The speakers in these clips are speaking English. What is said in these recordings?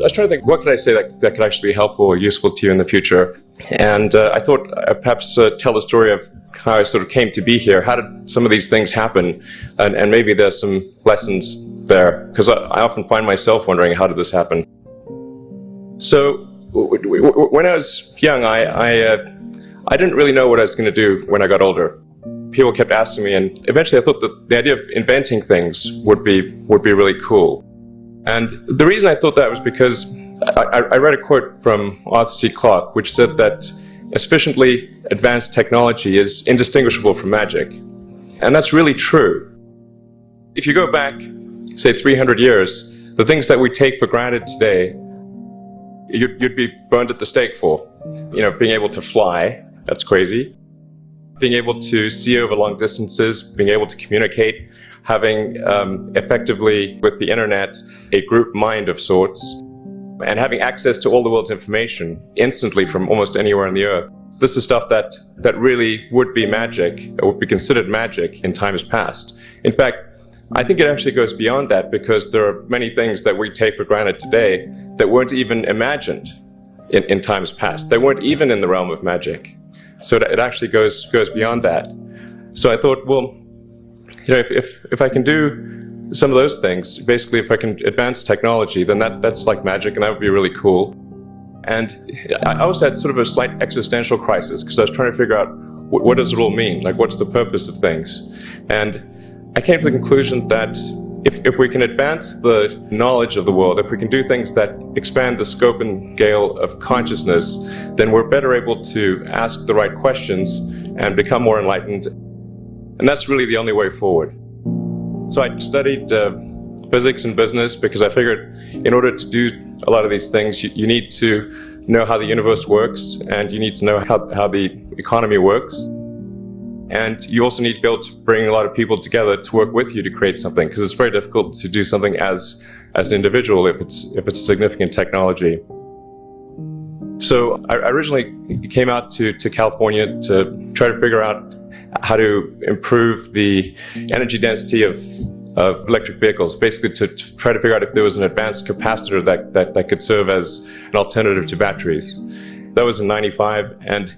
was trying to think, what could I say that could actually be helpful or useful to you in the future? And I thought I'd perhaps tell the story of how I sort of came to be here. How did some of these things happen? And maybe there's some lessons there, because I often find myself wondering, how did this happen? So when I was young, I didn't really know what I was going to do when I got older. People kept asking me, and eventually I thought that the idea of inventing things would be really cool. And the reason I thought that was because I read a quote from Arthur C. Clarke, which said that a sufficiently advanced technology is indistinguishable from magic. And that's really true. If you go back, say, 300 years, the things that we take for granted today, you'd be burned at the stake for. You know, being able to fly, that's crazy. Being able to see over long distances, being able to communicate, having effectively, with the internet, a group mind of sorts, and having access to all the world's information instantly from almost anywhere on the earth. This is stuff that really would be magic, or would be considered magic in times past. In fact, I think it actually goes beyond that, because there are many things that we take for granted today that weren't even imagined in times past. They weren't even in the realm of magic. So it actually goes beyond that. So I thought, well, you know, if I can do some of those things, basically if I can advance technology, then that's like magic, and that would be really cool. And I also had sort of a slight existential crisis, because I was trying to figure out what does it all mean? Like, what's the purpose of things? And I came to the conclusion that if we can advance the knowledge of the world, if we can do things that expand the scope and scale of consciousness, then we're better able to ask the right questions and become more enlightened. And that's really the only way forward. So I studied physics and business, because I figured in order to do a lot of these things, you need to know how the universe works, and you need to know how the economy works. And you also need to be able to bring a lot of people together to work with you to create something, because it's very difficult to do something as an individual if it's a significant technology. So I originally came out to California to try to figure out how to improve the energy density of electric vehicles, basically to try to figure out if there was an advanced capacitor that could serve as an alternative to batteries. That was in '95, and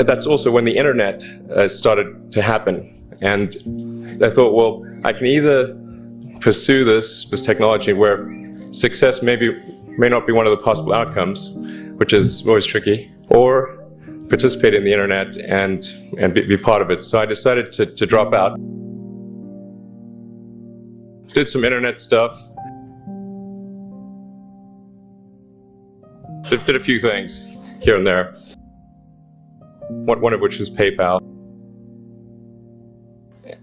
that's also when the internet started to happen. And I thought, well, I can either pursue this technology where success may not be one of the possible outcomes, which is always tricky, or participate in the internet and be part of it. So I decided to drop out. Did some internet stuff. Did a few things here and there. One of which was PayPal.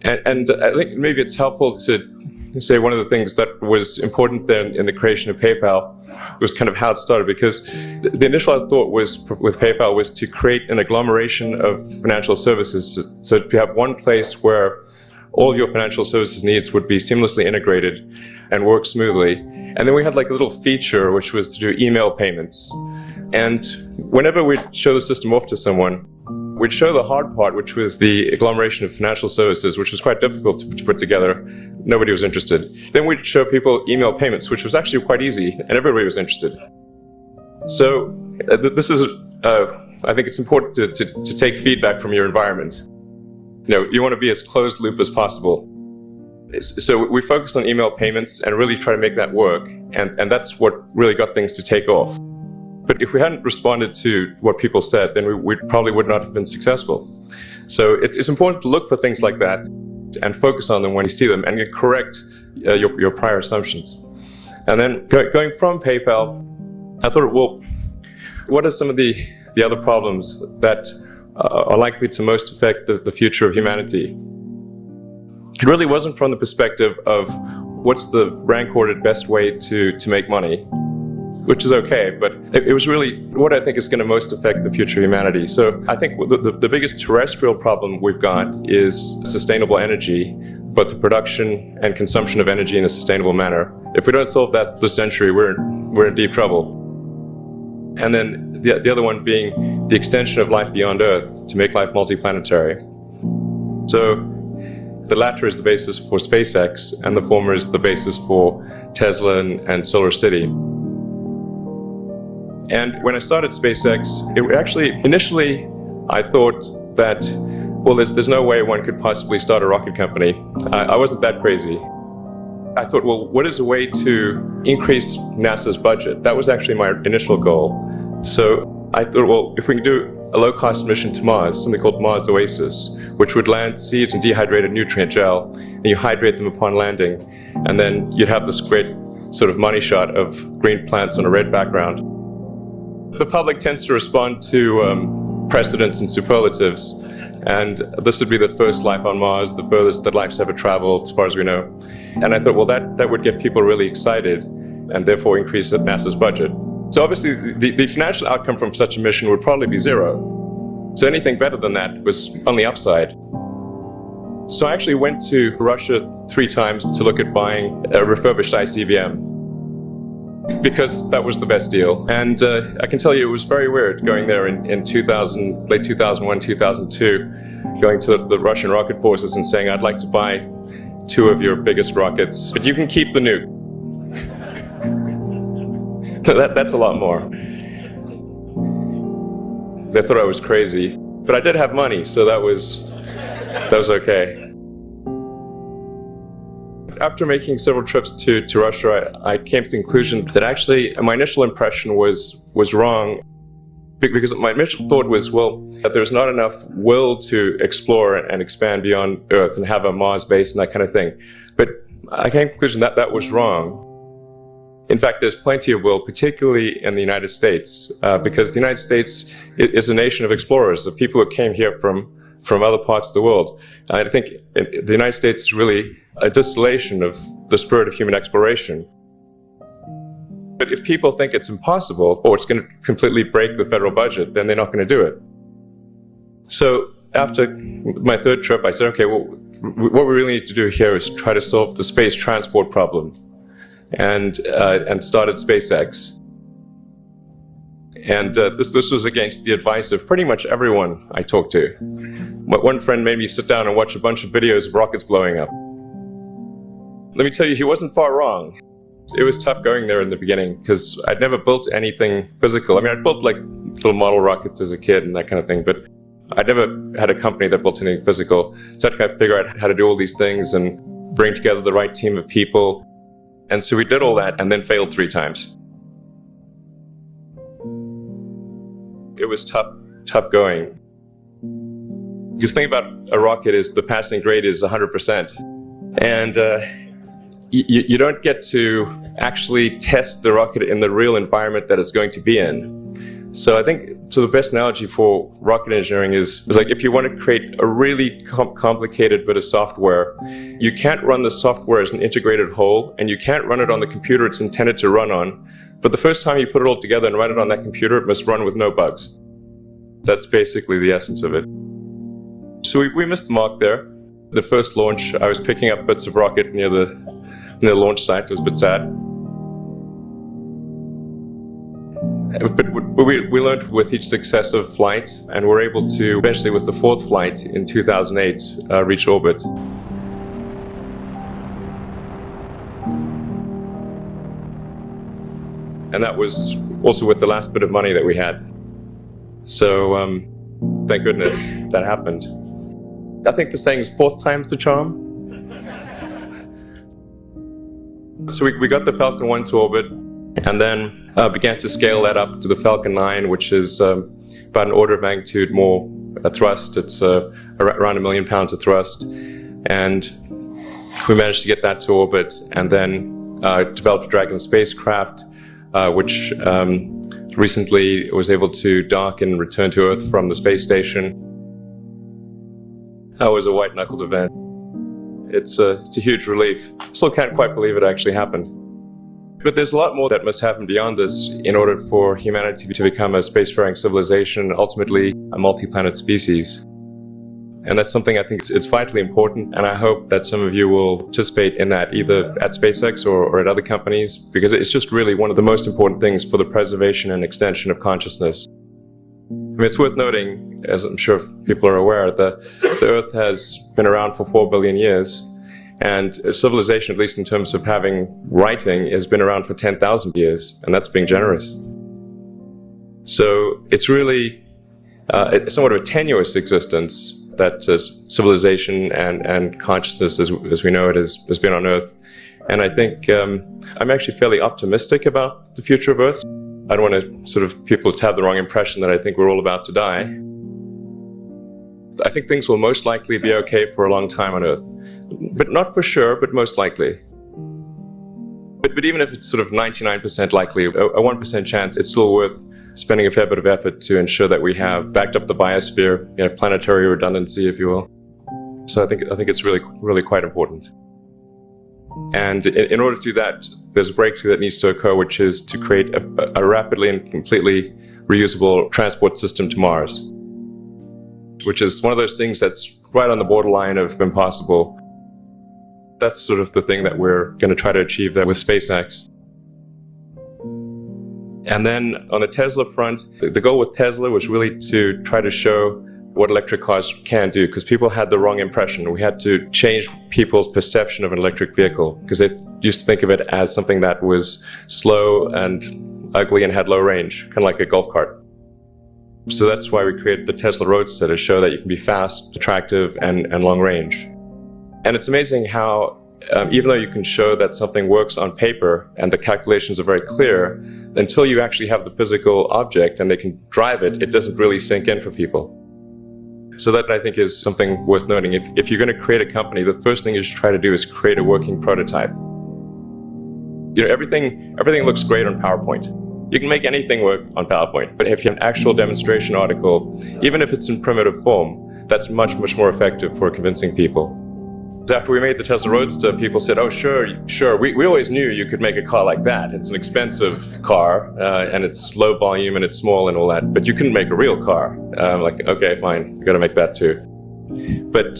And I think maybe it's helpful to say one of the things that was important then in the creation of PayPal was kind of how it started, because the initial thought was with PayPal was to create an agglomeration of financial services, so to have one place where all of your financial services needs would be seamlessly integrated and work smoothly. And then we had like a little feature which was to do email payments. And whenever we'd show the system off to someone, we'd show the hard part, which was the agglomeration of financial services, which was quite difficult to put together. Nobody was interested. Then we'd show people email payments, which was actually quite easy, and everybody was interested. So this is, I think it's important to take feedback from your environment. You know, you want to be as closed loop as possible. So we focused on email payments and really try to make that work, and that's what really got things to take off. But if we hadn't responded to what people said, then we probably would not have been successful. So it's important to look for things like that and focus on them when you see them, and correct your prior assumptions. And then going from PayPal, I thought, well, what are some of the other problems that are likely to most affect the future of humanity? It really wasn't from the perspective of what's the rank-ordered best way to make money, which is okay, but it was really what I think is going to most affect the future of humanity. So I think the biggest terrestrial problem we've got is sustainable energy, but the production and consumption of energy in a sustainable manner. If we don't solve that this century, we're in deep trouble. And then the other one being the extension of life beyond Earth to make life multiplanetary. So the latter is the basis for SpaceX, and the former is the basis for Tesla and Solar City. And when I started SpaceX, initially I thought that, well, there's no way one could possibly start a rocket company. I wasn't that crazy. I thought, well, what is a way to increase NASA's budget? That was actually my initial goal. So I thought, well, if we can do a low-cost mission to Mars, something called Mars Oasis, which would land seeds in dehydrated nutrient gel, and you hydrate them upon landing, and then you'd have this great sort of money shot of green plants on a red background. The public tends to respond to precedents and superlatives, and this would be the first life on Mars, the furthest that life's ever traveled, as far as we know. And I thought, well, that would get people really excited, and therefore increase NASA's budget. So obviously, the financial outcome from such a mission would probably be zero. So anything better than that was on the upside. So I actually went to Russia 3 times to look at buying a refurbished ICBM, because that was the best deal. And I can tell you it was very weird going there in late 2001, 2002, going to the Russian rocket forces and saying, I'd like to buy 2 of your biggest rockets, but you can keep the nuke. That's a lot more. They thought I was crazy, but I did have money, so that was okay. After making several trips to Russia, I came to the conclusion that actually my initial impression was wrong, because my initial thought was, well, that there's not enough will to explore and expand beyond Earth and have a Mars base and that kind of thing. But I came to the conclusion that that was wrong. In fact, there's plenty of will, particularly in the United States, because the United States is a nation of explorers, of people who came here from other parts of the world. And I think the United States is really a distillation of the spirit of human exploration. But if people think it's impossible, or it's going to completely break the federal budget, then they're not going to do it. So after my 3rd trip, I said, okay, well, what we really need to do here is try to solve the space transport problem. And started SpaceX. And this was against the advice of pretty much everyone I talked to. One friend made me sit down and watch a bunch of videos of rockets blowing up. Let me tell you, he wasn't far wrong. It was tough going there in the beginning, because I'd never built anything physical. I mean, I'd built like little model rockets as a kid and that kind of thing, but I'd never had a company that built anything physical. So I had to kind of figure out how to do all these things and bring together the right team of people. And so we did all that and then failed 3 times. It was tough going. Because the thing about a rocket is the passing grade is 100%. And you don't get to actually test the rocket in the real environment that it's going to be in. So I think the best analogy for rocket engineering is like if you want to create a really complicated bit of software, you can't run the software as an integrated whole, and you can't run it on the computer it's intended to run on. But the first time you put it all together and run it on that computer, it must run with no bugs. That's basically the essence of it. So we missed the mark there. The first launch, I was picking up bits of rocket near the launch site. It was a bit sad. But we learned with each successive flight, and were able to, eventually with the 4th flight in 2008, reach orbit. And that was also with the last bit of money that we had. So, thank goodness that happened. I think the saying is 4th time's the charm. So we got the Falcon 1 to orbit, and then began to scale that up to the Falcon 9, which is about an order of magnitude more thrust. It's around 1 million pounds of thrust. And we managed to get that to orbit, and then developed a Dragon spacecraft, which recently was able to dock and return to Earth from the space station. That was a white-knuckled event. It's a huge relief. Still can't quite believe it actually happened. But there's a lot more that must happen beyond this in order for humanity to become a spacefaring civilization, and ultimately a multi-planet species. And that's something I think it's vitally important, and I hope that some of you will participate in that, either at SpaceX or at other companies, because it's just really one of the most important things for the preservation and extension of consciousness. I mean, it's worth noting, as I'm sure people are aware, that the Earth has been around for 4 billion years, and civilization, at least in terms of having writing, has been around for 10,000 years, and that's being generous. So it's really somewhat of a tenuous existence that civilization and consciousness as we know it has been on Earth. And I think I'm actually fairly optimistic about the future of Earth. I don't want to sort of people to have the wrong impression that I think we're all about to die. I think things will most likely be okay for a long time on Earth. But not for sure, but most likely. But even if it's sort of 99% likely, a 1% chance, it's still worth spending a fair bit of effort to ensure that we have backed up the biosphere, planetary redundancy, if you will. So I think it's really quite important. And in order to do that, there's a breakthrough that needs to occur, which is to create a rapidly and completely reusable transport system to Mars, which is one of those things that's right on the borderline of impossible. That's sort of the thing that we're going to try to achieve there with SpaceX. And then on the Tesla front, the goal with Tesla was really to try to show what electric cars can do, because people had the wrong impression. We had to change people's perception of an electric vehicle, because they used to think of it as something that was slow and ugly and had low range, kind of like a golf cart. So that's why we created the Tesla Roadster, to show that you can be fast, attractive, and long range. And it's amazing how, even though you can show that something works on paper and the calculations are very clear, until you actually have the physical object and they can drive it, it doesn't really sink in for people. So that, I think, is something worth noting. If you're going to create a company, the first thing you should try to do is create a working prototype. Everything looks great on PowerPoint. You can make anything work on PowerPoint, but if you have an actual demonstration article, even if it's in primitive form, that's much more effective for convincing people. After we made the Tesla Roadster, people said, oh, sure, we always knew you could make a car like that. It's an expensive car, and it's low volume, and it's small and all that, but you couldn't make a real car. Like, okay, fine, you got to make that too. But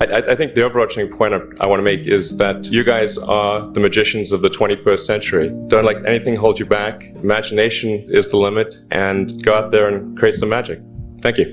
I think the overarching point I want to make is that you guys are the magicians of the 21st century. Don't let anything hold you back. Imagination is the limit, and go out there and create some magic. Thank you.